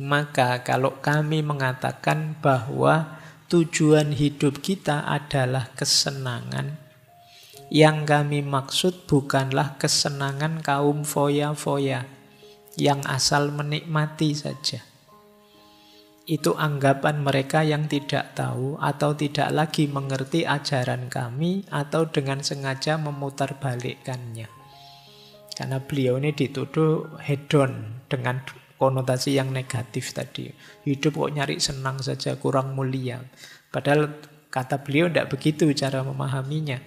Maka kalau kami mengatakan bahwa tujuan hidup kita adalah kesenangan, yang kami maksud bukanlah kesenangan kaum foya-foya yang asal menikmati saja. Itu anggapan mereka yang tidak tahu atau tidak lagi mengerti ajaran kami atau dengan sengaja memutarbalikkannya. Karena beliau ini dituduh hedon dengan konotasi yang negatif tadi. Hidup kok nyari senang saja, kurang mulia. Padahal kata beliau tidak begitu cara memahaminya.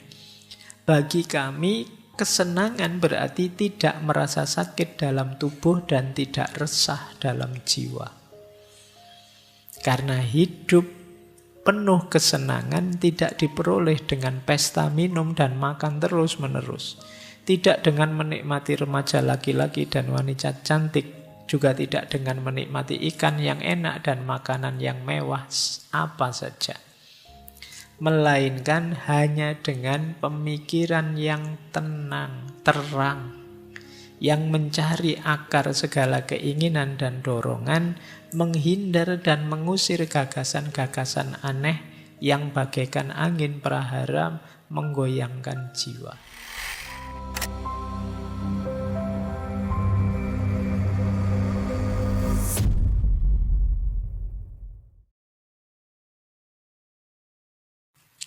Bagi kami, kesenangan berarti tidak merasa sakit dalam tubuh dan tidak resah dalam jiwa. Karena hidup penuh kesenangan tidak diperoleh dengan pesta minum dan makan terus-menerus. Tidak dengan menikmati remaja laki-laki dan wanita cantik. Juga tidak dengan menikmati ikan yang enak dan makanan yang mewah apa saja. Melainkan hanya dengan pemikiran yang tenang, terang, yang mencari akar segala keinginan dan dorongan, menghindar dan mengusir gagasan-gagasan aneh yang bagaikan angin prahara menggoyangkan jiwa.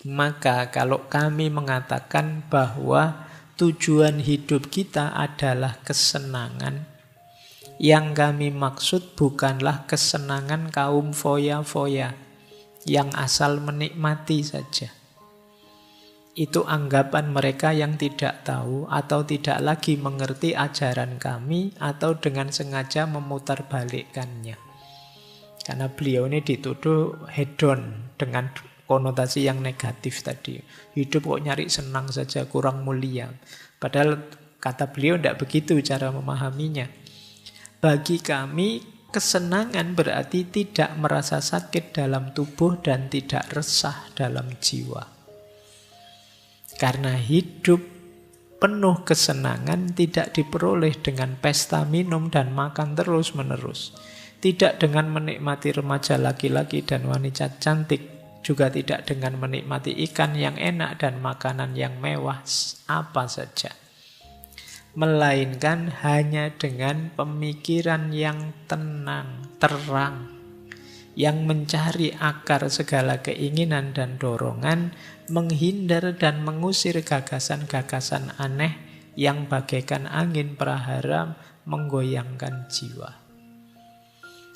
Maka kalau kami mengatakan bahwa tujuan hidup kita adalah kesenangan, yang kami maksud bukanlah kesenangan kaum foya-foya yang asal menikmati saja. Itu anggapan mereka yang tidak tahu atau tidak lagi mengerti ajaran kami atau dengan sengaja memutarbalikkannya. Karena beliau ini dituduh hedon dengan konotasi yang negatif tadi. Hidup kok nyari senang saja, kurang mulia. Padahal kata beliau tidak begitu cara memahaminya. Bagi kami, kesenangan berarti tidak merasa sakit dalam tubuh dan tidak resah dalam jiwa. Karena hidup penuh kesenangan tidak diperoleh dengan pesta minum dan makan terus-menerus. Tidak dengan menikmati remaja laki-laki dan wanita cantik. Juga tidak dengan menikmati ikan yang enak dan makanan yang mewah apa saja. Melainkan hanya dengan pemikiran yang tenang, terang, yang mencari akar segala keinginan dan dorongan, menghindar dan mengusir gagasan-gagasan aneh yang bagaikan angin prahara menggoyangkan jiwa.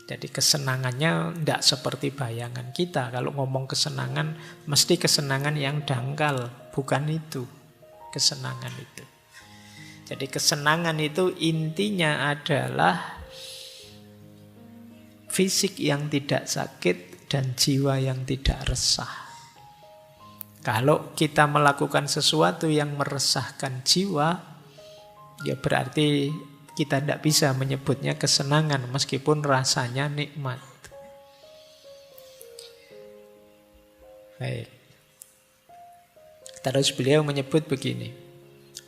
Jadi kesenangannya tidak seperti bayangan kita. Kalau ngomong kesenangan, mesti kesenangan yang dangkal. Bukan itu kesenangan itu. Jadi kesenangan itu intinya adalah fisik yang tidak sakit dan jiwa yang tidak resah. Kalau kita melakukan sesuatu yang meresahkan jiwa, ya berarti kita tidak bisa menyebutnya kesenangan meskipun rasanya nikmat. Baik. Terus beliau menyebut begini.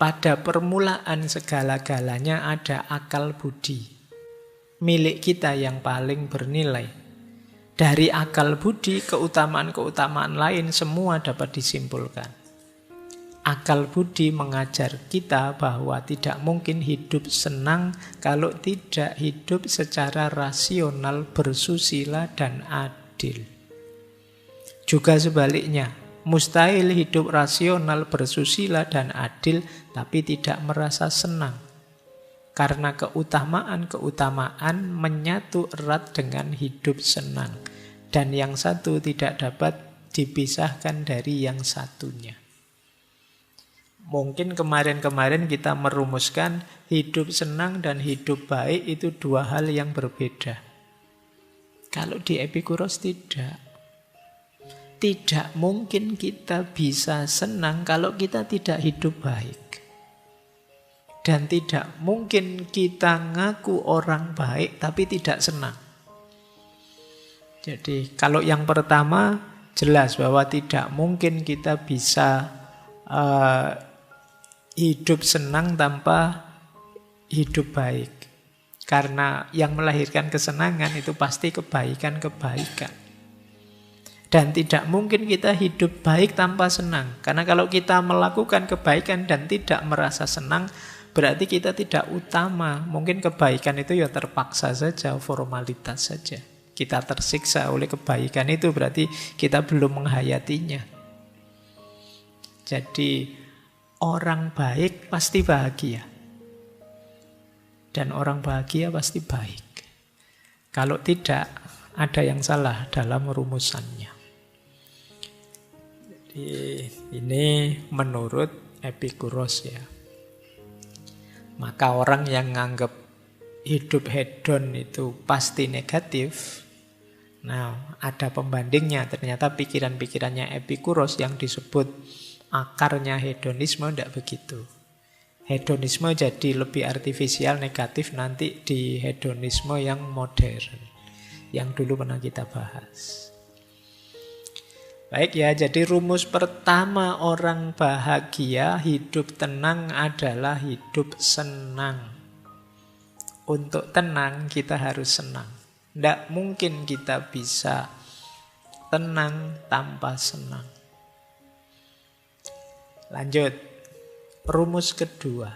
Pada permulaan segala-galanya ada akal budi. Milik kita yang paling bernilai. Dari akal budi, keutamaan-keutamaan lain semua dapat disimpulkan. Akal budi mengajar kita bahwa tidak mungkin hidup senang kalau tidak hidup secara rasional, bersusila, dan adil. Juga sebaliknya, mustahil hidup rasional, bersusila, dan adil, tapi tidak merasa senang. Karena keutamaan-keutamaan menyatu erat dengan hidup senang. Dan yang satu tidak dapat dipisahkan dari yang satunya. Mungkin kemarin-kemarin kita merumuskan hidup senang dan hidup baik itu dua hal yang berbeda. Kalau di Epikuros tidak. Tidak mungkin kita bisa senang kalau kita tidak hidup baik. Dan tidak mungkin kita ngaku orang baik tapi tidak senang. Jadi kalau yang pertama jelas bahwa tidak mungkin kita bisa hidup senang tanpa hidup baik. Karena yang melahirkan kesenangan itu pasti kebaikan-kebaikan. Dan tidak mungkin kita hidup baik tanpa senang. Karena kalau kita melakukan kebaikan dan tidak merasa senang, berarti kita tidak utama. Mungkin kebaikan itu ya terpaksa saja, formalitas saja. Kita tersiksa oleh kebaikan itu, berarti kita belum menghayatinya. Jadi orang baik pasti bahagia. Dan orang bahagia pasti baik. Kalau tidak, ada yang salah dalam rumusannya. Ini menurut Epikuros ya. Maka orang yang nganggap hidup hedon itu pasti negatif, nah ada pembandingnya. Ternyata pikiran-pikirannya Epikuros yang disebut akarnya hedonisme tidak begitu. Hedonisme jadi lebih artifisial, negatif nanti di hedonisme yang modern, yang dulu pernah kita bahas. Baik ya, jadi rumus pertama orang bahagia, hidup tenang adalah hidup senang. Untuk tenang kita harus senang. Tidak mungkin kita bisa tenang tanpa senang. Lanjut, rumus kedua.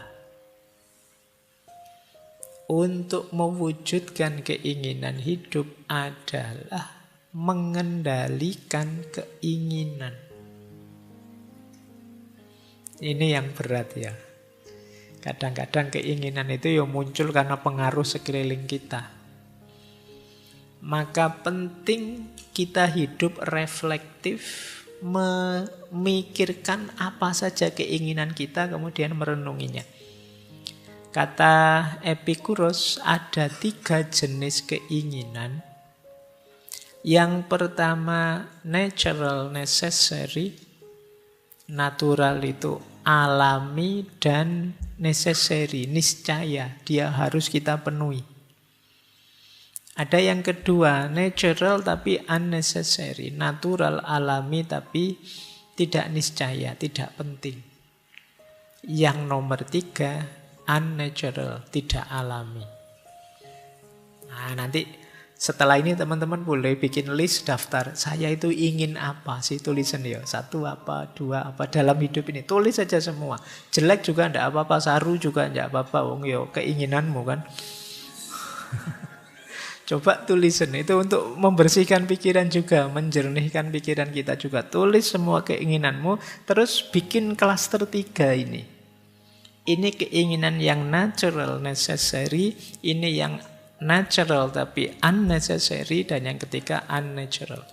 Untuk mewujudkan keinginan hidup adalah mengendalikan keinginan. Ini yang berat ya. Kadang-kadang keinginan itu ya muncul karena pengaruh sekeliling kita. Maka penting kita hidup reflektif, memikirkan apa saja keinginan kita, kemudian merenunginya. Kata Epikuros, ada 3 jenis keinginan. Yang pertama natural necessary. Natural itu alami dan necessary, niscaya, dia harus kita penuhi. Ada yang kedua natural tapi unnecessary. Natural, alami tapi tidak niscaya, tidak penting. Yang nomor 3 unnatural, tidak alami. Nah nanti setelah ini teman-teman boleh bikin list daftar. Saya itu ingin apa sih, tulisan ya. 1 apa, 2 apa dalam hidup ini. Tulis saja semua. Jelek juga enggak apa-apa, saru juga enggak apa-apa. Wong yo keinginanmu kan. Coba tulisan itu untuk membersihkan pikiran juga, menjernihkan pikiran kita juga. Tulis semua keinginanmu, terus bikin klaster 3 ini. Ini keinginan yang natural, necessary, ini yang natural tapi unnecessary, dan yang ketiga unnatural.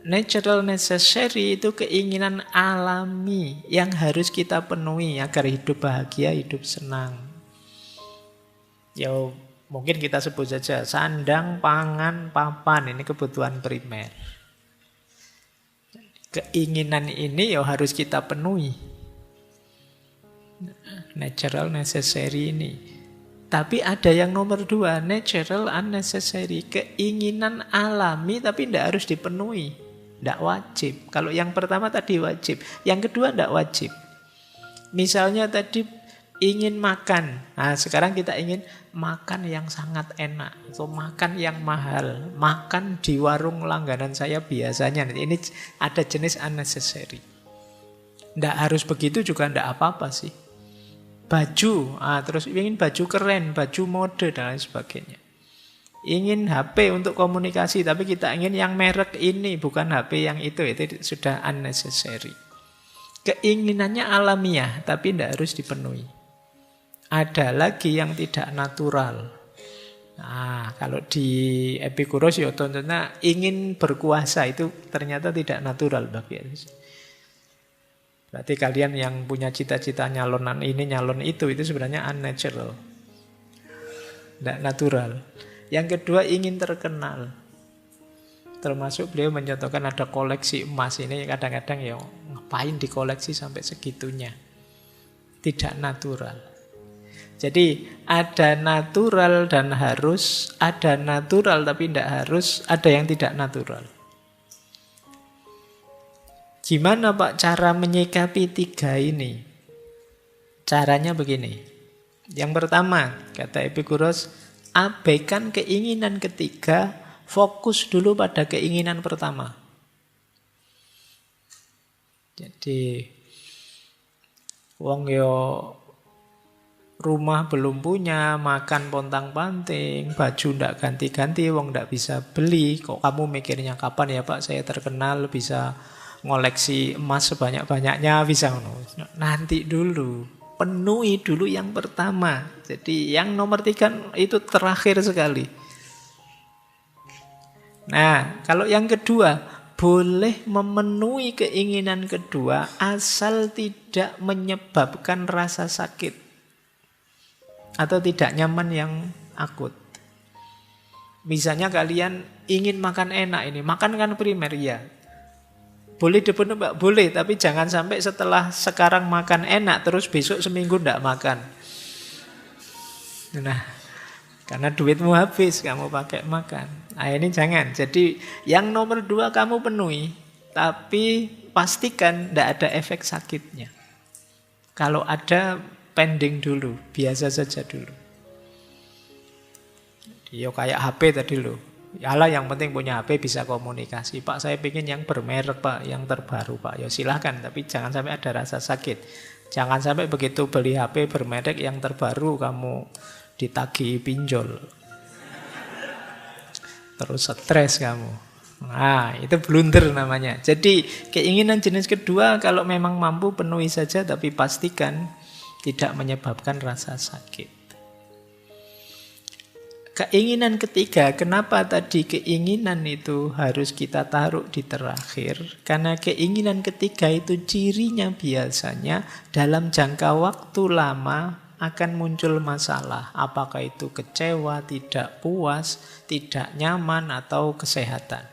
Natural necessary itu keinginan alami yang harus kita penuhi agar hidup bahagia, hidup senang. Ya mungkin kita sebut saja sandang, pangan, papan, ini kebutuhan primer. Keinginan ini ya harus kita penuhi. Natural necessary ini. Tapi ada yang nomor 2, natural unnecessary. Keinginan alami tapi tidak harus dipenuhi. Tidak wajib. Kalau yang pertama tadi wajib. Yang kedua tidak wajib. Misalnya tadi ingin makan. Nah sekarang kita ingin makan yang sangat enak. Atau makan yang mahal. Makan di warung langganan saya biasanya. Ini ada jenis unnecessary. Tidak harus begitu juga tidak apa-apa sih. Baju, terus ingin baju keren, baju mode dan lain sebagainya. Ingin HP untuk komunikasi, tapi kita ingin yang merek ini, bukan HP yang itu sudah unnecessary. Keinginannya alamiah, tapi tidak harus dipenuhi. Ada lagi yang tidak natural. Nah, kalau di Epikuros ya contohnya ingin berkuasa, itu ternyata tidak natural bagi Berarti kalian yang punya cita-cita nyalonan ini, nyalon itu sebenarnya unnatural. Tidak natural. Yang kedua ingin terkenal. Termasuk beliau mencontohkan ada koleksi emas ini, kadang-kadang ya ngapain dikoleksi sampai segitunya. Tidak natural. Jadi ada natural dan harus, ada natural tapi tidak harus, ada yang tidak natural. Gimana Pak cara menyikapi 3 ini? Caranya begini. Yang pertama, kata Epikuros, abaikan keinginan ketiga, fokus dulu pada keinginan pertama. Jadi, wong yo rumah belum punya, makan pontang-panting, baju ndak ganti-ganti, wong ndak bisa beli. Kok kamu mikirnya kapan ya Pak saya terkenal bisa ngoleksi emas sebanyak-banyaknya, bisa nanti dulu. Penuhi dulu yang pertama. Jadi yang nomor 3 itu terakhir sekali. Nah, kalau yang kedua, boleh memenuhi keinginan kedua asal tidak menyebabkan rasa sakit atau tidak nyaman yang akut. Misalnya kalian ingin makan enak ini, makan kan primer ya. Boleh dipenuhi Mbak, boleh, tapi jangan sampai setelah sekarang makan enak terus besok seminggu tidak makan. Nah, karena duitmu habis kamu pakai makan. Nah, ini jangan. Jadi yang nomor 2 kamu penuhi, tapi pastikan tidak ada efek sakitnya. Kalau ada, pending dulu, biasa saja dulu. Yo kayak HP tadi loh. Yalah yang penting punya HP bisa komunikasi. Pak saya pengen yang bermerek Pak, yang terbaru Pak. Ya silahkan, tapi jangan sampai ada rasa sakit. Jangan sampai begitu beli HP bermerek yang terbaru kamu ditagih pinjol. Terus stres kamu. Nah, itu blunder namanya. Jadi keinginan jenis kedua kalau memang mampu penuhi saja, tapi pastikan tidak menyebabkan rasa sakit. Keinginan ketiga, kenapa tadi keinginan itu harus kita taruh di terakhir? Karena keinginan ketiga itu cirinya biasanya dalam jangka waktu lama akan muncul masalah. Apakah itu kecewa, tidak puas, tidak nyaman, atau kesehatan.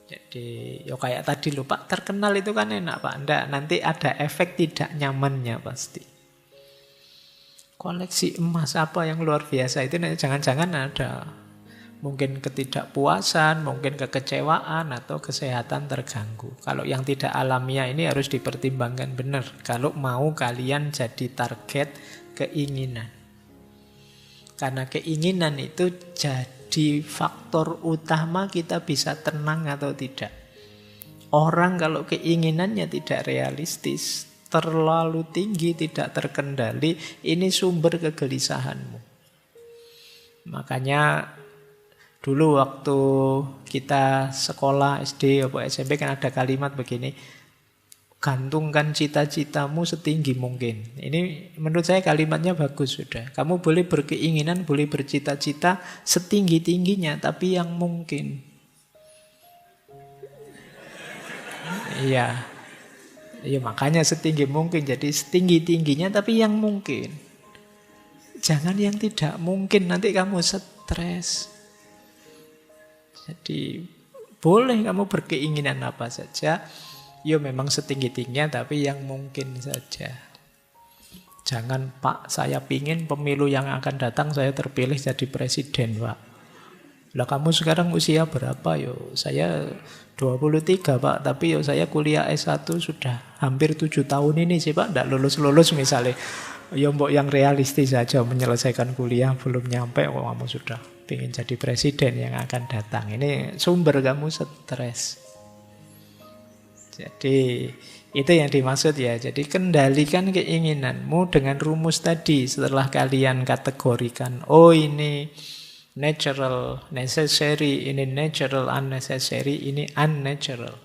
Jadi, ya kayak tadi loh Pak, terkenal itu kan enak Pak. Enggak, nanti ada efek tidak nyamannya pasti. Koleksi emas apa yang luar biasa itu jangan-jangan ada mungkin ketidakpuasan, mungkin kekecewaan atau kesehatan terganggu. Kalau yang tidak alamiah ini harus dipertimbangkan benar kalau mau kalian jadi target keinginan. Karena keinginan itu jadi faktor utama kita bisa tenang atau tidak. Orang kalau keinginannya tidak realistis, terlalu tinggi, tidak terkendali, ini sumber kegelisahanmu. Makanya dulu waktu kita sekolah SD atau SMP kan ada kalimat begini, gantungkan cita-citamu setinggi mungkin. Ini menurut saya kalimatnya bagus sudah. Kamu boleh berkeinginan, boleh bercita-cita setinggi-tingginya, tapi yang mungkin. Iya. Ya makanya setinggi mungkin. Jadi setinggi-tingginya tapi yang mungkin. Jangan yang tidak mungkin, nanti kamu stres. Jadi boleh kamu berkeinginan apa saja. Ya memang setinggi-tingginya tapi yang mungkin saja. Jangan Pak, saya pingin pemilu yang akan datang saya terpilih jadi presiden Pak. Lah kamu sekarang usia berapa? Yo saya 23 Pak, tapi yo saya kuliah S1 sudah hampir 7 tahun ini sih Pak, tidak lulus-lulus misalnya. Ya mbok yang realistis saja, menyelesaikan kuliah belum nyampe kok kamu sudah ingin jadi presiden yang akan datang. Ini sumber kamu stres. Jadi itu yang dimaksud ya. Jadi kendalikan keinginanmu dengan rumus tadi. Setelah kalian kategorikan, oh ini natural, necessary, ini natural, unnecessary, ini unnatural.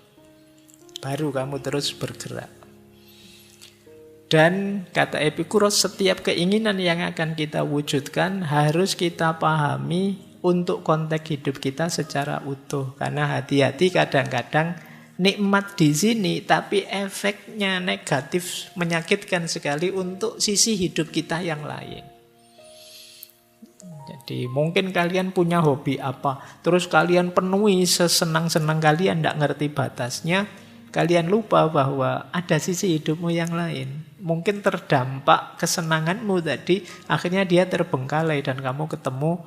Baru kamu terus bergerak. Dan kata Epikuros, setiap keinginan yang akan kita wujudkan harus kita pahami untuk konteks hidup kita secara utuh. Karena hati-hati kadang-kadang nikmat di sini tapi efeknya negatif, menyakitkan sekali untuk sisi hidup kita yang lain. Jadi mungkin kalian punya hobi apa, terus kalian penuhi sesenang-senang kalian, tidak ngerti batasnya, kalian lupa bahwa ada sisi hidupmu yang lain. Mungkin terdampak kesenanganmu tadi, akhirnya dia terbengkalai dan kamu ketemu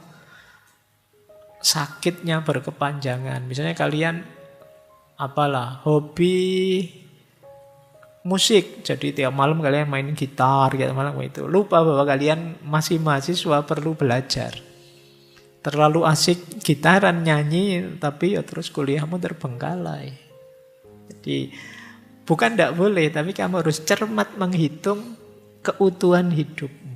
sakitnya berkepanjangan. Misalnya kalian apalah, hobi musik. Jadi tiap malam kalian main gitar, tiap malam itu. Lupa bahwa kalian masih mahasiswa, perlu belajar. Terlalu asik gitaran nyanyi, tapi ya terus kuliahmu terbengkalai. Jadi bukan tidak boleh, tapi kamu harus cermat menghitung keutuhan hidupmu.